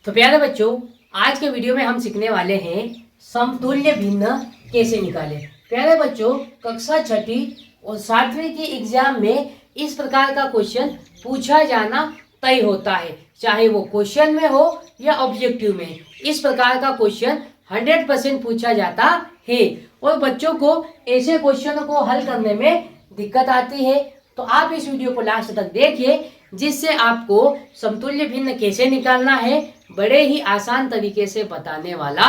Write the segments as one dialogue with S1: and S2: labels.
S1: तो प्यारे बच्चों, आज के वीडियो में हम सीखने वाले हैं समतुल्य भिन्न कैसे निकालें। प्यारे बच्चों, कक्षा छठी और सातवीं की एग्जाम में इस प्रकार का क्वेश्चन पूछा जाना तय होता है, चाहे वो क्वेश्चन में हो या ऑब्जेक्टिव में। इस प्रकार का क्वेश्चन 100% पूछा जाता है और बच्चों को ऐसे क्वेश्चनों को हल करने में दिक्कत आती है। तो आप इस वीडियो को लास्ट तक देखिए, जिससे आपको समतुल्य भिन्न कैसे निकालना है बड़े ही आसान तरीके से बताने वाला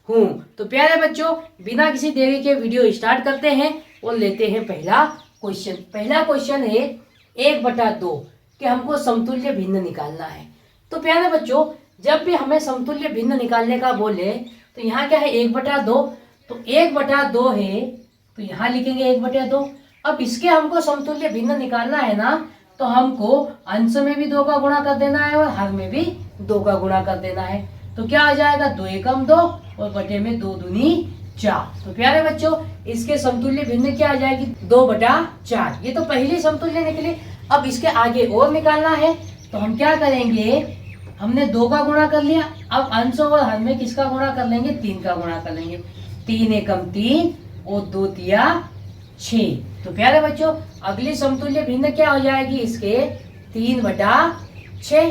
S1: हूँ। तो प्यारे बच्चों, बिना किसी देरी के वीडियो स्टार्ट करते हैं और लेते हैं पहला क्वेश्चन। पहला क्वेश्चन है 1/2 कि हमको समतुल्य भिन्न निकालना है। तो प्यारे बच्चों, जब भी हमें समतुल्य भिन्न निकालने का बोले तो यहाँ क्या है 1/2। तो 1/2 है तो यहाँ लिखेंगे 1/2। अब इसके हमको समतुल्य भिन्न निकालना है ना, तो हमको अंश में भी 2 का गुणा कर देना है और हर में भी 2 का गुणा कर देना है। तो क्या आ जाएगा 2 एकम 2 और बटे में 2 दूनी 4। तो प्यारे बच्चों, इसके समतुल्य भिन्न क्या आ जाएगी 2/4। ये तो पहली समतुल्य निकली। अब इसके आगे और निकालना है तो हम क्या करेंगे, हमने 2 का गुणा कर लिया। अब अंश और हर में किसका गुणा कर लेंगे, 3 का गुणा कर लेंगे। 3 एकम 3 और 2 तिया 6। तो प्यारे बच्चों, अगली समतुल्य भिन्न क्या हो जाएगी इसके 3/6।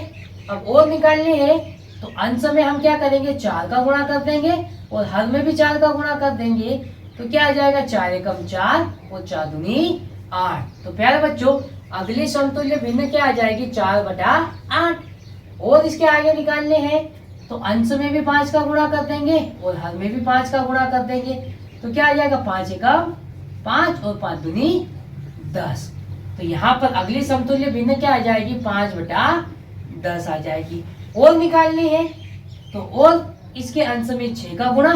S1: अब और निकालनी है तो अंश में हम क्या करेंगे 4 का गुणा कर देंगे और हर में भी 4 का गुणा कर देंगे। तो क्या आ जाएगा 4 एकम 4 और 4 दूनी 8। तो प्यारे बच्चों, अगली समतुल्य भिन्न क्या आ जाएगी 4/8। और इसके आगे निकालने हैं तो अंश में भी 5 का गुणा कर देंगे और हर में भी 5 का गुणा कर देंगे। तो क्या आ जाएगा 5 एकम 5 और 5 दूनी 10। तो यहाँ पर अगली समतुल्य भिन्न क्या आ जाएगी 5/10 आ जाएगी। और निकालनी है तो और इसके अंश में 6 का गुणा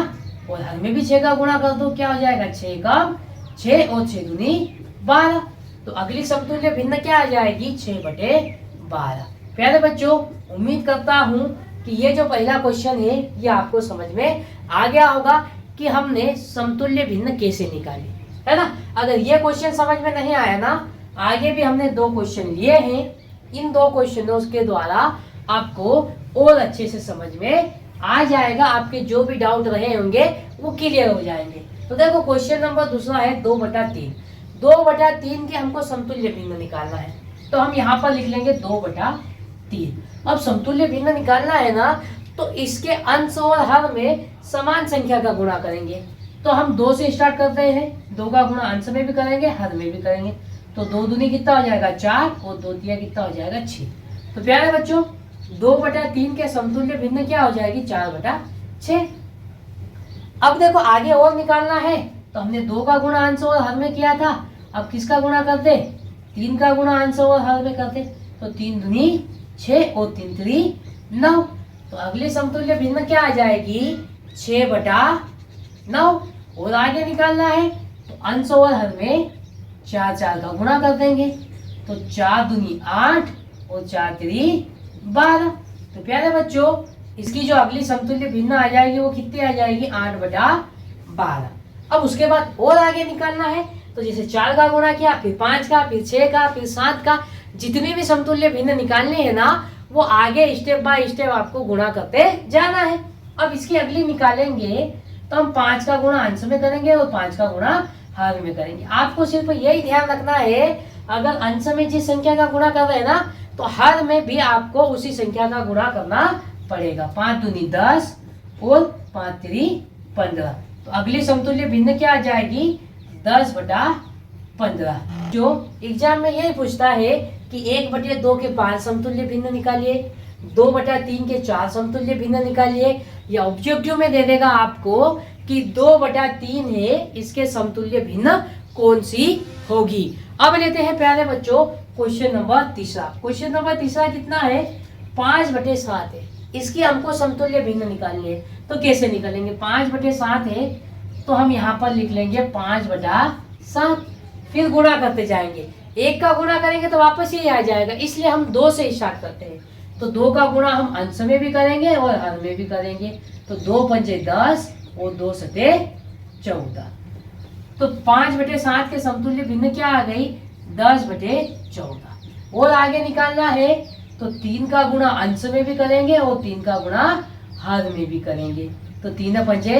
S1: और हर में भी 6 का गुणा कर दो। क्या हो जाएगा 6 एकम 6 और 6 दूनी 12। तो अगली समतुल्य भिन्न क्या आ जाएगी 6/12। प्यारे बच्चों, उम्मीद करता हूँ कि ये जो पहला क्वेश्चन है ये आपको समझ में आ गया होगा कि हमने समतुल्य भिन्न कैसे निकाली, है ना। अगर ये क्वेश्चन समझ में नहीं आया ना, आगे भी हमने 2 क्वेश्चन लिए हैं। इन 2 क्वेश्चनों के द्वारा आपको और अच्छे से समझ में आ जाएगा। आपके जो भी डाउट रहे होंगे वो क्लियर हो जाएंगे। तो देखो, क्वेश्चन नंबर दूसरा है 2/3। 2/3 के हमको समतुल्य भिन्न निकालना है। तो हम यहाँ पर लिख लेंगे 2/3। अब समतुल्य भिन्न निकालना है ना, तो इसके अंश और हर में समान संख्या का गुणा करेंगे। तो हम 2 से स्टार्ट करते हैं। 2 का गुणा अंश में भी करेंगे हर में भी करेंगे। तो 2 दूनी कितना हो जाएगा 4 और 2 तिया कितना हो जाएगा 6। तो प्यारे बच्चों, 2/3 के समतुल्य भिन्न क्या हो जाएगी 4/6। अब देखो आगे और निकालना है तो हमने 2 का गुणा अंश और हर में किया था। अब किसका गुणा करते, 3 का गुणा अंश और हर में करते। तो 3 दूनी 6 और 3 3 9। तो अगली समतुल्य भिन्न क्या आ जाएगी 6/9। और आगे निकालना है तो अंश और हर में 4 4 का गुणा कर देंगे। तो 4 दूनी 8 और 4 3 12। तो प्यारे बच्चों, इसकी जो अगली समतुल्य भिन्न आ जाएगी वो कितनी आ जाएगी 8/12। अब उसके बाद और आगे निकालना है तो जैसे 4 का गुणा किया, फिर 5 का, फिर 6 का, फिर 7 का। जितनी भी समतुल्य भिन्न निकालनी है ना, वो आगे स्टेप बाय स्टेप आपको गुणा करते जाना है। अब इसकी अगली निकालेंगे तो हम 5 का गुणा अंश में करेंगे और 5 का गुणा हर में करेंगे। आपको सिर्फ यही ध्यान रखना है, अगर अंश में जिस संख्या का गुणा कर रहे हैं ना, तो हर में भी आपको उसी संख्या का गुणा करना पड़ेगा। 5 दूनी 10 और 5 3 15। तो अगली समतुल्य भिन्न क्या आ जाएगी 10/15। जो एग्जाम में यही पूछता है कि 1/2 के 5 समतुल्य भिन्न निकालिए, 2/3 के 4 समतुल्य भिन्न निकालिए, या ऑब्जेक्टिव में दे देगा आपको कि 2/3 है, इसके समतुल्य भिन्न कौन सी होगी। अब लेते हैं प्यारे बच्चों क्वेश्चन नंबर तीसरा। क्वेश्चन नंबर तीसरा कितना है 5/7 है। इसकी हमको समतुल्य भिन्न निकालनी है। तो कैसे निकालेंगे, 5/7 है तो हम यहाँ पर लिख लेंगे 5/7। फिर गुणा करते जाएंगे, 1 का गुणा करेंगे तो वापस ये आ जाएगा, इसलिए हम 2 से स्टार्ट करते हैं। तो 2 का गुणा हम अंश में भी करेंगे और हर में भी करेंगे। तो 2 पंजे 10 और 2 सते 14। तो 5/7 के समतुल्य भिन्न क्या आ गई 10/14। और आगे निकालना है तो 3 का गुणा अंश में भी करेंगे और 3 का गुणा हर में भी करेंगे। तो 3 पंजे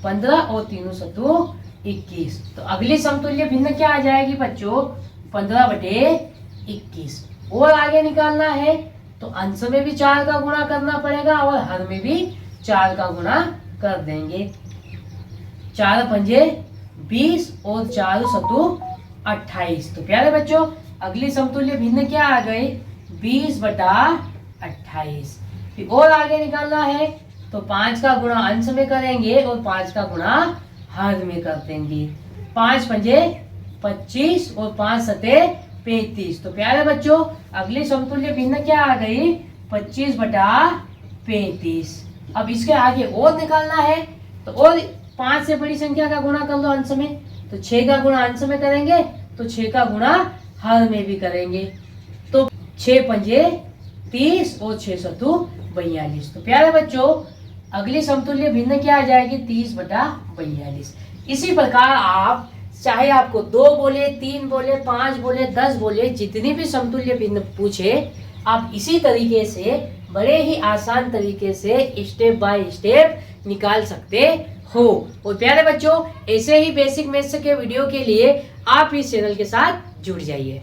S1: 15 और 3 सत्तू 21। तो अगली समतुल्य भिन्न क्या आ जाएगी बच्चों? 15/21। और आगे निकालना है तो अंश में भी 4 का गुणा करना पड़ेगा और हर में भी 4 का गुणा कर देंगे। 4 पंजे 20 और 4 सत्तू 28। तो प्यारे बच्चों अगली समतुल्य भिन्न क्या आ गई? 20/28। फिर और आगे निकालना है तो 5 का गुणा अंश में करेंगे और 5 का गुणा हर में कर देंगे। 5 पंजे 25 और 5 सते 35। तो प्यारे बच्चों अगली समतुल्य भिन्न क्या आ गई? 25/35। अब इसके आगे और निकालना है तो और 5 से बड़ी संख्या का गुणा कर लो अंश में। तो 6 का गुणा अंश में करेंगे तो 6 का गुणा हर में भी करेंगे। तो 6 पंजे 30 और 6 सत्तू 42। तो प्यारे बच्चों अगली समतुल्य भिन्न क्या आ जाएगी? 30/42। इसी प्रकार आप चाहे आपको 2 बोले, 3 बोले, 5 बोले, 10 बोले, जितनी भी समतुल्य भिन्न पूछे आप इसी तरीके से बड़े ही आसान तरीके से स्टेप बाय स्टेप निकाल सकते हो। और प्यारे बच्चों ऐसे ही बेसिक मैथ्स के वीडियो के लिए आप इस चैनल के साथ जुड़ जाइए।